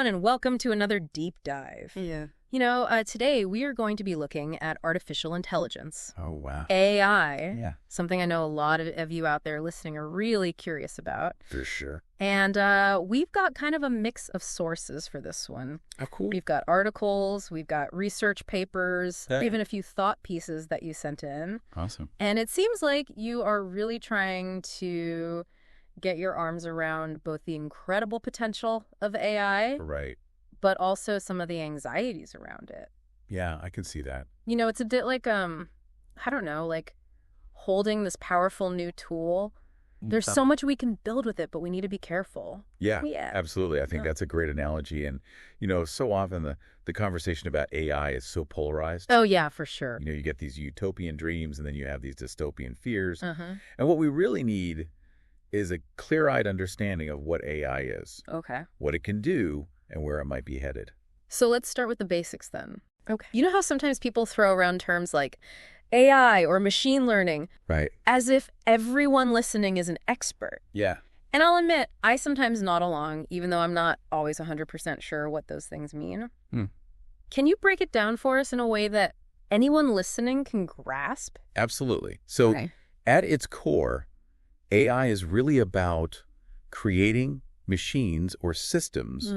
everyone, and welcome to another deep dive. Yeah. Today we are going to be looking at artificial intelligence. Oh, wow. AI. Yeah. Something I know a lot of you out there listening are really curious about. For sure. And we've got kind of a mix of sources for this one. Oh, cool. We've got articles, we've got research papers, Hey. even a few thought pieces that you sent in. Awesome. And it seems like you are really trying to get your arms around both the incredible potential of AI, Right. but also some of the anxieties around it. Yeah, I can see that. It's a bit like, I don't know, like holding this powerful new tool. There's so much we can build with it, but we need to be careful. Yeah, Yeah. absolutely. I think that's a great analogy. And, so often the conversation about AI is so polarized. Oh, yeah, for sure. You get these utopian dreams and then you have these dystopian fears. Uh-huh. And what we really need is a clear-eyed understanding of what AI is, Okay. what it can do, and where it might be headed. So let's start with the basics then. Okay. You know how sometimes people throw around terms like AI or machine learning Right. as if everyone listening is an expert? Yeah. And I'll admit, I sometimes nod along, even though I'm not always 100% sure what those things mean. Can you break it down for us in a way that anyone listening can grasp? Absolutely. So Okay. at its core, AI is really about creating machines or systems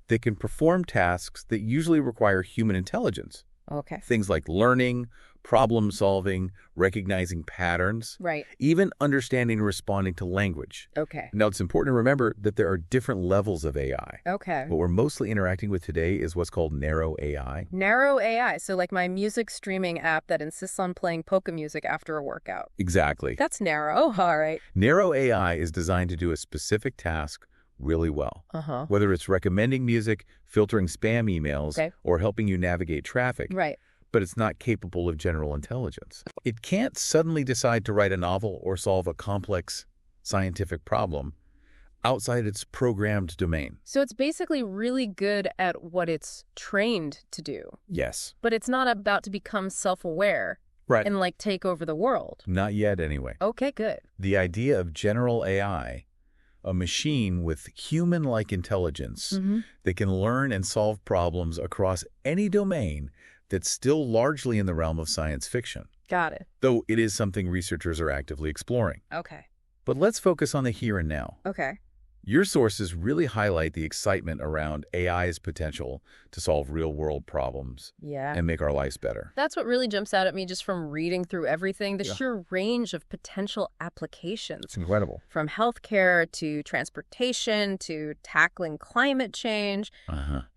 that can perform tasks that usually require human intelligence. Okay. Things like learning, problem solving, recognizing patterns, Right. even understanding and responding to language. Okay. Now, it's important to remember that there are different levels of AI. Okay. What we're mostly interacting with today is what's called narrow AI. Narrow AI. So like my music streaming app that insists on playing polka music after a workout. Exactly. That's narrow. All right. Narrow AI is designed to do a specific task really well. Uh-huh. Whether it's recommending music, filtering spam emails, Okay. or helping you navigate traffic, Right. but it's not capable of general intelligence. It can't suddenly decide to write a novel or solve a complex scientific problem outside its programmed domain. So it's basically really good at what it's trained to do, Yes. but it's not about to become self-aware Right. and like take over the world. Not yet, anyway. Okay, good. The idea of general AI, a machine with human-like intelligence that can learn and solve problems across any domain that's still largely in the realm of science fiction, Got it. though it is something researchers are actively exploring. Okay. But let's focus on the here and now. Okay. Your sources really highlight the excitement around AI's potential to solve real-world problems Yeah. and make our lives better. That's what really jumps out at me just from reading through everything, the Yeah. sheer range of potential applications. Incredible. From healthcare to transportation to tackling climate change,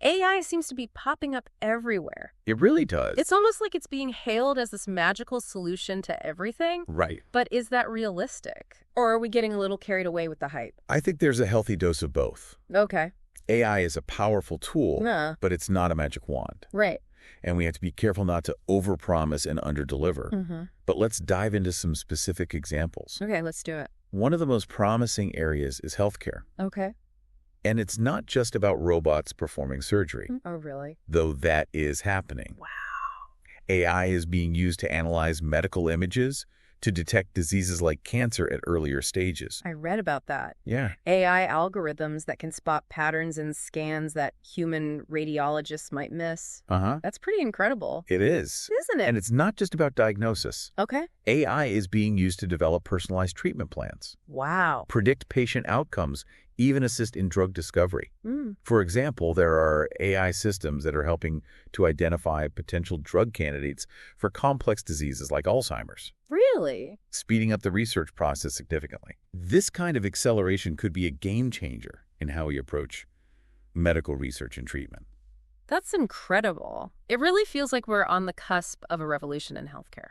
AI seems to be popping up everywhere. It really does. It's almost like it's being hailed as this magical solution to everything. Right. But is that realistic? Or are we getting a little carried away with the hype? I think there's a healthy dose of both. Okay. AI is a powerful tool, Yeah. but it's not a magic wand. Right. And we have to be careful not to overpromise and underdeliver. But let's dive into some specific examples. Okay, let's do it. One of the most promising areas is healthcare. Okay. And it's not just about robots performing surgery, Oh, really? though that is happening. Wow. AI is being used to analyze medical images to detect diseases like cancer at earlier stages. I read about that. Yeah. AI algorithms that can spot patterns in scans that human radiologists might miss. That's pretty incredible. It is. Isn't it? And it's not just about diagnosis. Okay. AI is being used to develop personalized treatment plans, Wow. predict patient outcomes, even assist in drug discovery. Mm. For example, there are AI systems that are helping to identify potential drug candidates for complex diseases like Alzheimer's, Really? speeding up the research process significantly. This kind of acceleration could be a game changer in how we approach medical research and treatment. That's incredible. It really feels like we're on the cusp of a revolution in healthcare.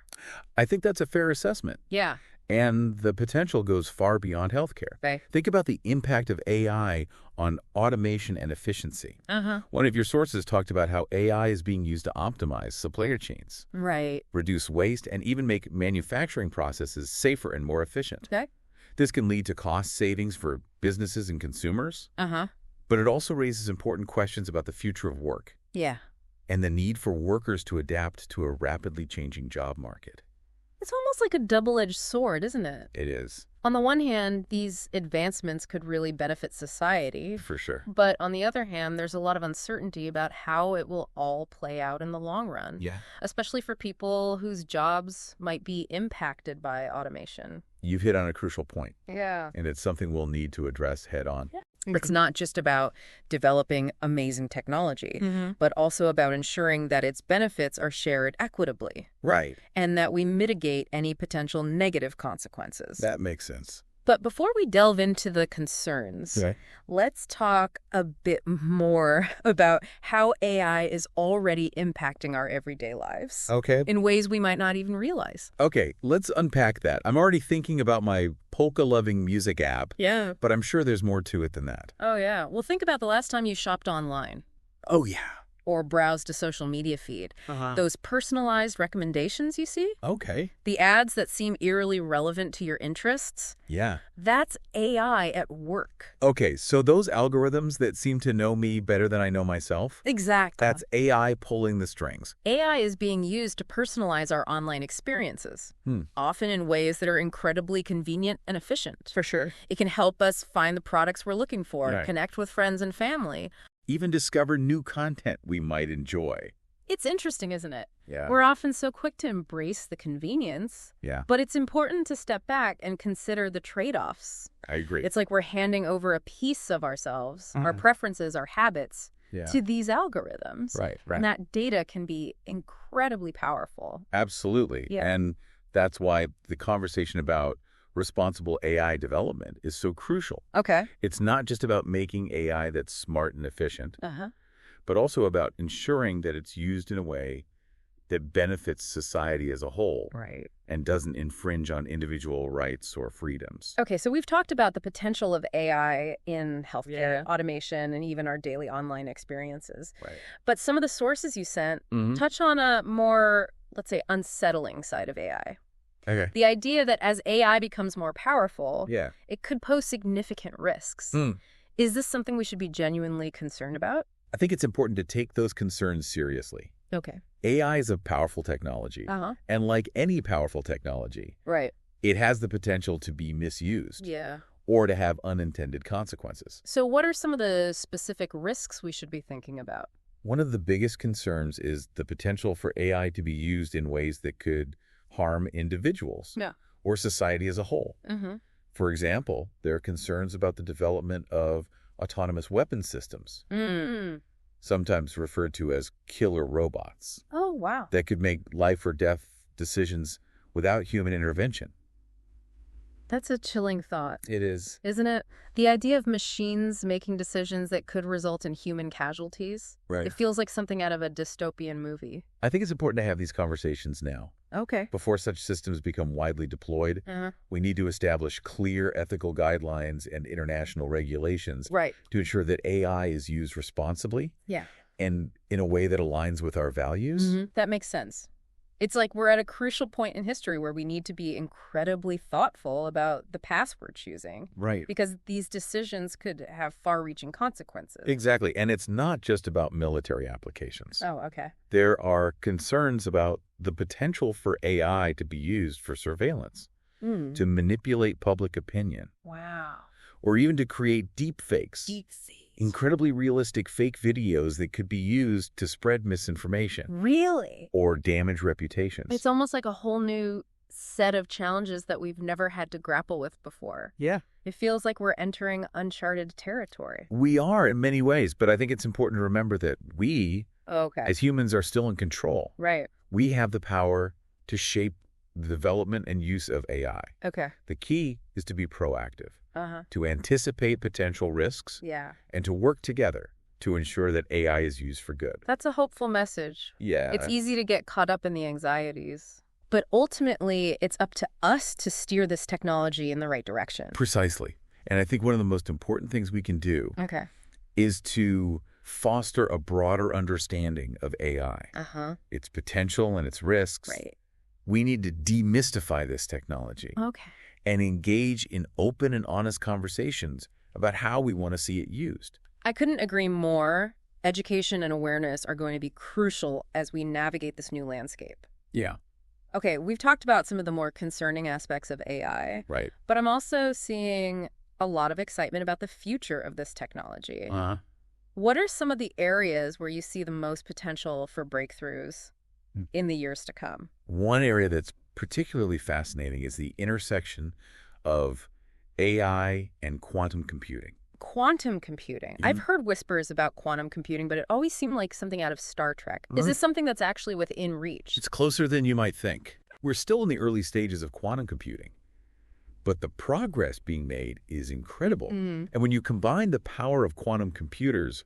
I think that's a fair assessment. Yeah. And the potential goes far beyond healthcare. Right. Think about the impact of AI on automation and efficiency. One of your sources talked about how AI is being used to optimize supplier chains, Right. reduce waste, and even make manufacturing processes safer and more efficient. Okay. This can lead to cost savings for businesses and consumers, but it also raises important questions about the future of work Yeah. and the need for workers to adapt to a rapidly changing job market. It's almost like a double-edged sword, isn't it? It is. On the one hand, these advancements could really benefit society. For sure. But on the other hand, there's a lot of uncertainty about how it will all play out in the long run. Yeah. Especially for people whose jobs might be impacted by automation. You've hit on a crucial point. Yeah. And it's something we'll need to address head on. Yeah. It's not just about developing amazing technology, but also about ensuring that its benefits are shared equitably. Right. And that we mitigate any potential negative consequences. That makes sense. But before we delve into the concerns, let's talk a bit more about how AI is already impacting our everyday lives. Okay. In ways we might not even realize. Okay, let's unpack that. I'm already thinking about my polka-loving music app. Yeah. But I'm sure there's more to it than that. Oh, yeah. Well, think about the last time you shopped online. Oh, yeah. Or browsed a social media feed. Those personalized recommendations you see? Okay. The ads that seem eerily relevant to your interests? Yeah. That's AI at work. Okay, so those algorithms that seem to know me better than I know myself? Exactly. That's AI pulling the strings. AI is being used to personalize our online experiences, often in ways that are incredibly convenient and efficient. For sure. It can help us find the products we're looking for, Right. connect with friends and family. Even discover new content we might enjoy. It's interesting, isn't it? Yeah. We're often so quick to embrace the convenience, Yeah, but it's important to step back and consider the trade-offs. I agree. It's like we're handing over a piece of ourselves, our preferences, our habits, to these algorithms. Right. And that data can be incredibly powerful. Absolutely. Yeah. And that's why the conversation about responsible AI development is so crucial. Okay. It's not just about making AI that's smart and efficient, but also about ensuring that it's used in a way that benefits society as a whole Right. and doesn't infringe on individual rights or freedoms. Okay, so we've talked about the potential of AI in healthcare, automation, and even our daily online experiences. Right. But some of the sources you sent touch on a more, let's say, unsettling side of AI. Okay. The idea that as AI becomes more powerful, Yeah. it could pose significant risks. Is this something we should be genuinely concerned about? I think it's important to take those concerns seriously. Okay. AI is a powerful technology. And like any powerful technology, Right. it has the potential to be misused Yeah. or to have unintended consequences. So what are some of the specific risks we should be thinking about? One of the biggest concerns is the potential for AI to be used in ways that could harm individuals or society as a whole. For example, there are concerns about the development of autonomous weapon systems, sometimes referred to as killer robots, Oh, wow. that could make life or death decisions without human intervention. That's a chilling thought, It is. isn't it? The idea of machines making decisions that could result in human casualties. Right. It feels like something out of a dystopian movie. I think it's important to have these conversations now. Okay. Before such systems become widely deployed, we need to establish clear ethical guidelines and international regulations Right. to ensure that AI is used responsibly Yeah. and in a way that aligns with our values. That makes sense. It's like we're at a crucial point in history where we need to be incredibly thoughtful about the paths we're choosing. Right. Because these decisions could have far-reaching consequences. Exactly. And it's not just about military applications. Oh, okay. There are concerns about the potential for AI to be used for surveillance, to manipulate public opinion, Wow. or even to create deep fakes. Incredibly realistic fake videos that could be used to spread misinformation. Really? Or damage reputations. It's almost like a whole new set of challenges that we've never had to grapple with before. Yeah. It feels like we're entering uncharted territory. We are in many ways, but I think it's important to remember that we, Okay. as humans, are still in control. Right. We have the power to shape the development and use of AI. Okay. The key is to be proactive, Uh-huh. to anticipate potential risks, Yeah. and to work together to ensure that AI is used for good. That's a hopeful message. Yeah. It's easy to get caught up in the anxieties. But ultimately, it's up to us to steer this technology in the right direction. Precisely. And I think one of the most important things we can do Okay. is to foster a broader understanding of AI, its potential and its risks. Right. We need to demystify this technology Okay. and engage in open and honest conversations about how we want to see it used. I couldn't agree more. Education and awareness are going to be crucial as we navigate this new landscape. Yeah. Okay, we've talked about some of the more concerning aspects of AI. Right. But I'm also seeing a lot of excitement about the future of this technology. Uh-huh. What are some of the areas where you see the most potential for breakthroughs in the years to come? One area that's particularly fascinating is the intersection of AI and quantum computing. Quantum computing. I've heard whispers about quantum computing, but it always seemed like something out of Star Trek. Is this something that's actually within reach? It's closer than you might think. We're still in the early stages of quantum computing, but the progress being made is incredible. And when you combine the power of quantum computers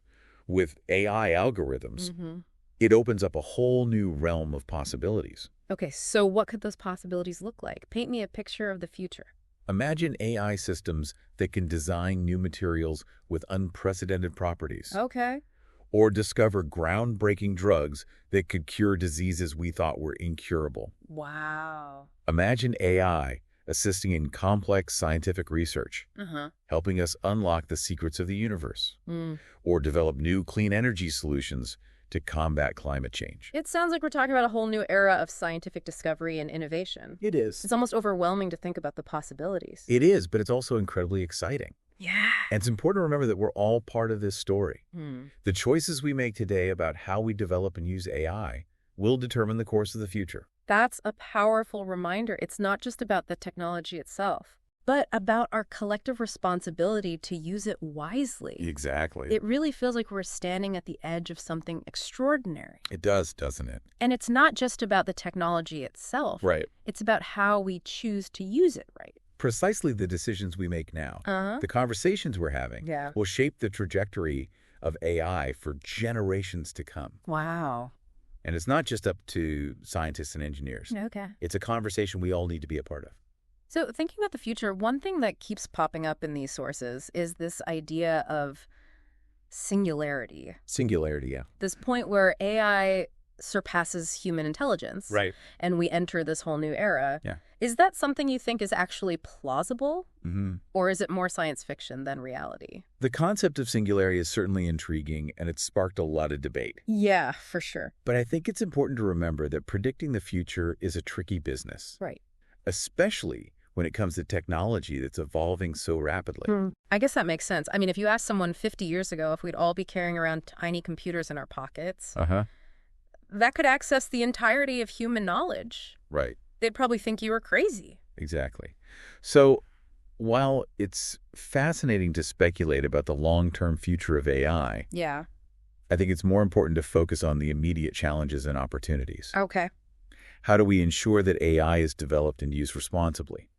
with AI algorithms, it opens up a whole new realm of possibilities. Okay, so what could those possibilities look like? Paint me a picture of the future. Imagine AI systems that can design new materials with unprecedented properties. Okay. Or discover groundbreaking drugs that could cure diseases we thought were incurable. Wow. Imagine AI assisting in complex scientific research, helping us unlock the secrets of the universe, or develop new clean energy solutions to combat climate change. It sounds like we're talking about a whole new era of scientific discovery and innovation. It is. It's almost overwhelming to think about the possibilities. It is, but it's also incredibly exciting. Yeah. And it's important to remember that we're all part of this story. The choices we make today about how we develop and use AI will determine the course of the future. That's a powerful reminder. It's not just about the technology itself, but about our collective responsibility to use it wisely. Exactly. It really feels like we're standing at the edge of something extraordinary. It does, doesn't it? And it's not just about the technology itself. Right. It's about how we choose to use it right. Precisely the decisions we make now, the conversations we're having, will shape the trajectory of AI for generations to come. Wow. And it's not just up to scientists and engineers. Okay. It's a conversation we all need to be a part of. So thinking about the future, one thing that keeps popping up in these sources is this idea of singularity. Singularity, yeah. This point where AI surpasses human intelligence. Right. And we enter this whole new era. Yeah. Is that something you think is actually plausible? Or is it more science fiction than reality? The concept of singularity is certainly intriguing, and it's sparked a lot of debate. Yeah, for sure. But I think it's important to remember that predicting the future is a tricky business. Right. Especially when it comes to technology that's evolving so rapidly. I guess that makes sense. I mean, if you asked someone 50 years ago if we'd all be carrying around tiny computers in our pockets, that could access the entirety of human knowledge. Right. They'd probably think you were crazy. Exactly. So while it's fascinating to speculate about the long-term future of AI, I think it's more important to focus on the immediate challenges and opportunities. Okay. How do we ensure that AI is developed and used responsibly?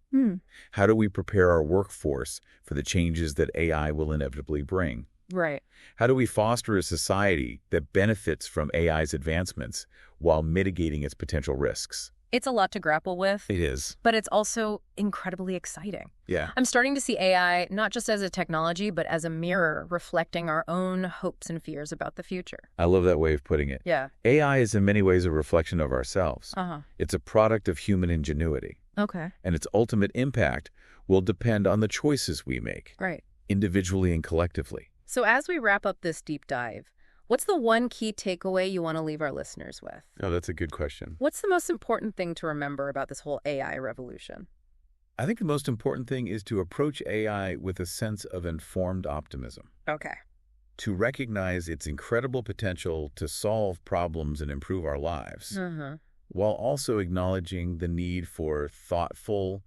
How do we prepare our workforce for the changes that AI will inevitably bring? Right. How do we foster a society that benefits from AI's advancements while mitigating its potential risks? It's a lot to grapple with. It is. But it's also incredibly exciting. Yeah. I'm starting to see AI not just as a technology, but as a mirror reflecting our own hopes and fears about the future. I love that way of putting it. Yeah. AI is in many ways a reflection of ourselves. It's a product of human ingenuity. Okay. And its ultimate impact will depend on the choices we make. Right. Individually and collectively. So as we wrap up this deep dive, what's the one key takeaway you want to leave our listeners with? Oh, that's a good question. What's the most important thing to remember about this whole AI revolution? I think the most important thing is to approach AI with a sense of informed optimism. Okay. To recognize its incredible potential to solve problems and improve our lives, while also acknowledging the need for thoughtful,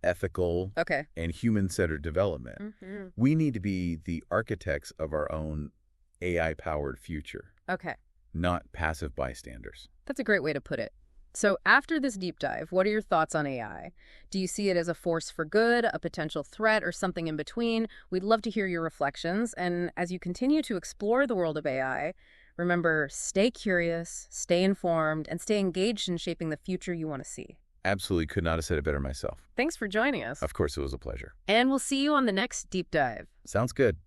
ethical, and human-centered development. We need to be the architects of our own AI-powered future. Okay. Not passive bystanders. That's a great way to put it. So after this deep dive, what are your thoughts on AI? Do you see it as a force for good, a potential threat, or something in between? We'd love to hear your reflections. And as you continue to explore the world of AI, remember, stay curious, stay informed, and stay engaged in shaping the future you want to see. Absolutely could not have said it better myself. Thanks for joining us. Of course, it was a pleasure. And we'll see you on the next deep dive. Sounds good.